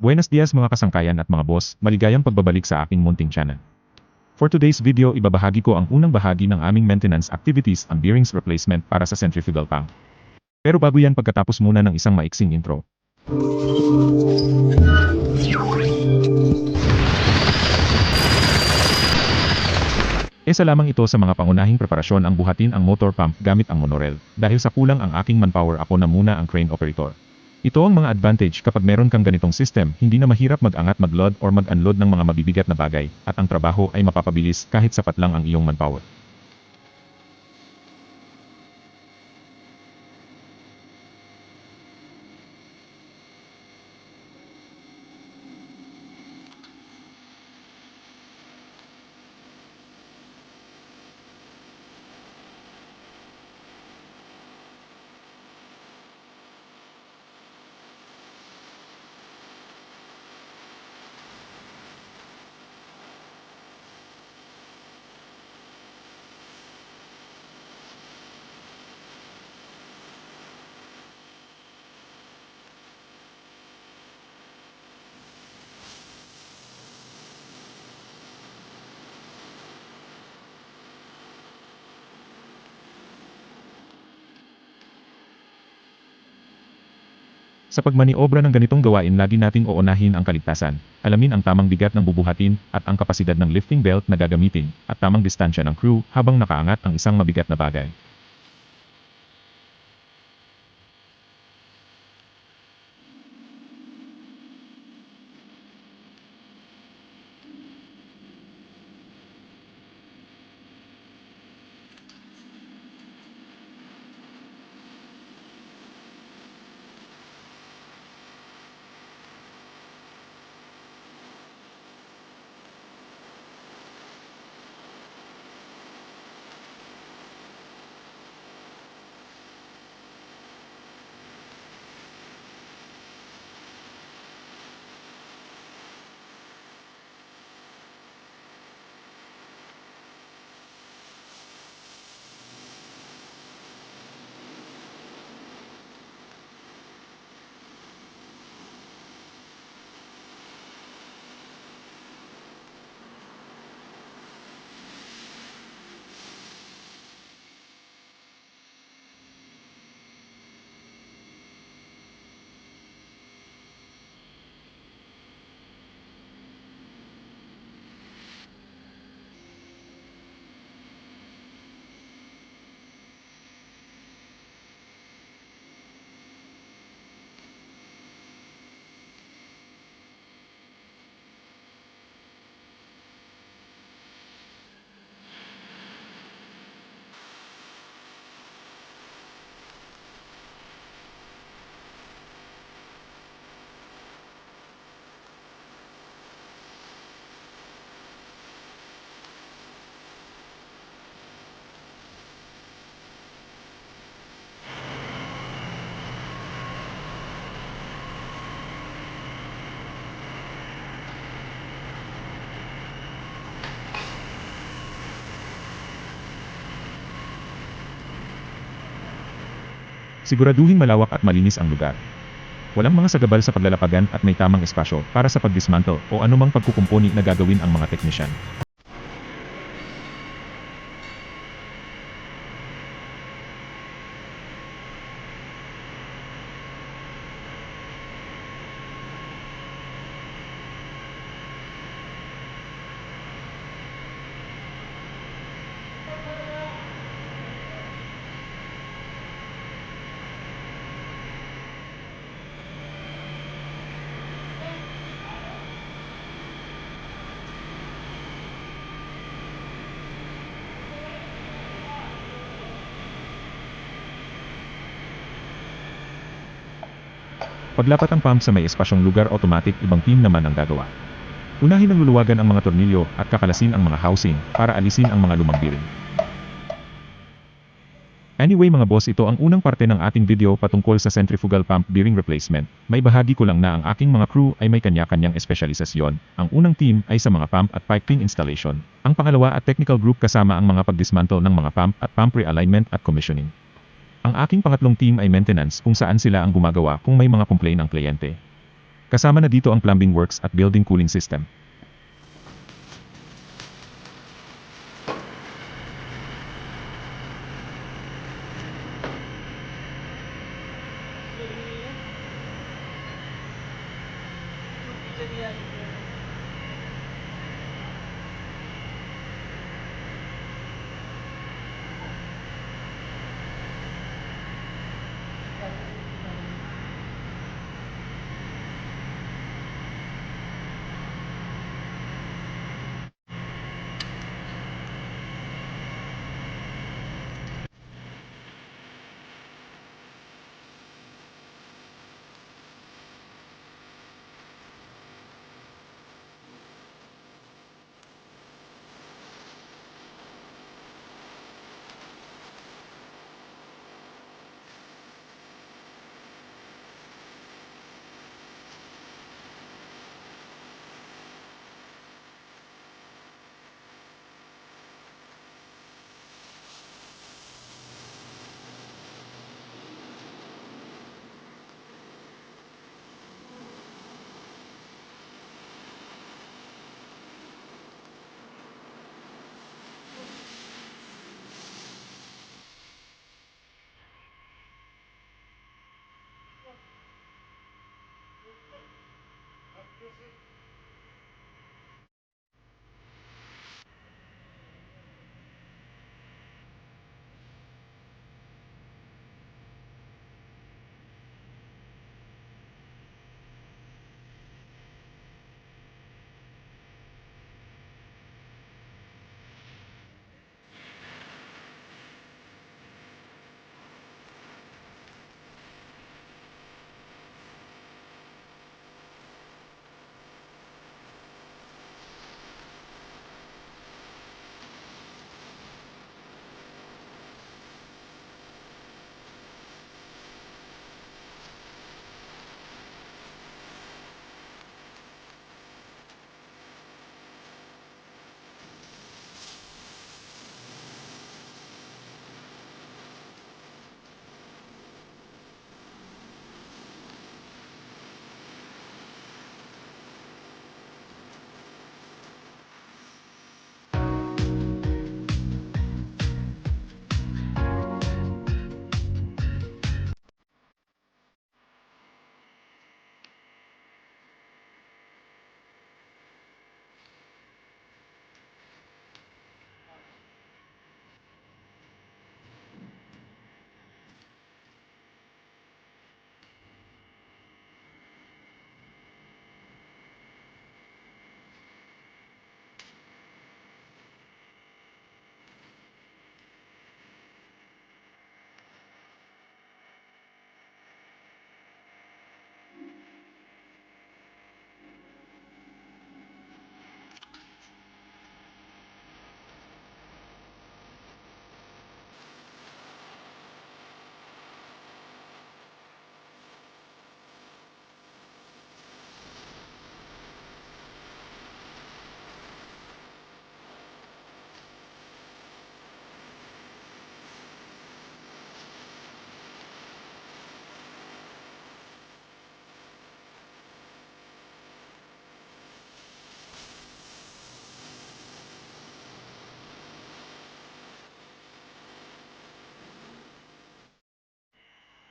Buenos dias mga kasangkayan at mga boss, maligayang pagbabalik sa aking munting channel. For today's video ibabahagi ko ang unang bahagi ng aming maintenance activities, ang bearings replacement para sa centrifugal pump. Pero bago yan, pagkatapos muna ng isang maiksing intro. Isa lamang ito sa mga pangunahing preparasyon ang buhatin ang motor pump gamit ang monorail. Dahil sa kulang ang aking manpower, ako na muna ang crane operator. Ito ang mga advantage kapag meron kang ganitong system, hindi na mahirap mag-angat, mag-load or mag-unload ng mga mabibigat na bagay, at ang trabaho ay mapapabilis kahit sapat lang ang iyong manpower. Sa pagmaniobra ng ganitong gawain, lagi nating uunahin ang kaligtasan, alamin ang tamang bigat ng bubuhatin, at ang kapasidad ng lifting belt na gagamitin, at tamang distansya ng crew habang nakaangat ang isang mabigat na bagay. Siguraduhin malawak at malinis ang lugar. Walang mga sagabal sa paglalapagan at may tamang espasyo para sa pagdismantle o anumang pagkukumpuni na gagawin ang mga teknisyan. Paglapat ang pump sa may espasyong lugar, automatic ibang team naman ang gagawa. Unahin ang luluwagan ang mga tornilyo at kakalasin ang mga housing para alisin ang mga lumang bearing. Anyway mga boss, ito ang unang parte ng ating video patungkol sa centrifugal pump bearing replacement. May bahagi ko lang na ang aking mga crew ay may kanya-kanyang espesyalisasyon. Ang unang team ay sa mga pump at piping installation. Ang pangalawa at technical group kasama ang mga pagdismantle ng mga pump at pump realignment at commissioning. Ang aking pangatlong team ay maintenance, kung saan sila ang gumagawa kung may mga complaint ang kliyente. Kasama na dito ang plumbing works at building cooling system.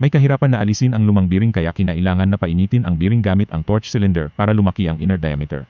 May kahirapan na alisin ang lumang bearing kaya kinailangan na painitin ang bearing gamit ang torch cylinder para lumaki ang inner diameter.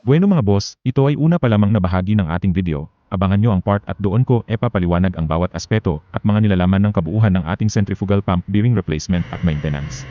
Bueno mga boss, ito ay una pa lamang na bahagi ng ating video. Abangan nyo ang part at doon ko papaliwanag ang bawat aspeto at mga nilalaman ng kabuuhan ng ating centrifugal pump bearing replacement at maintenance.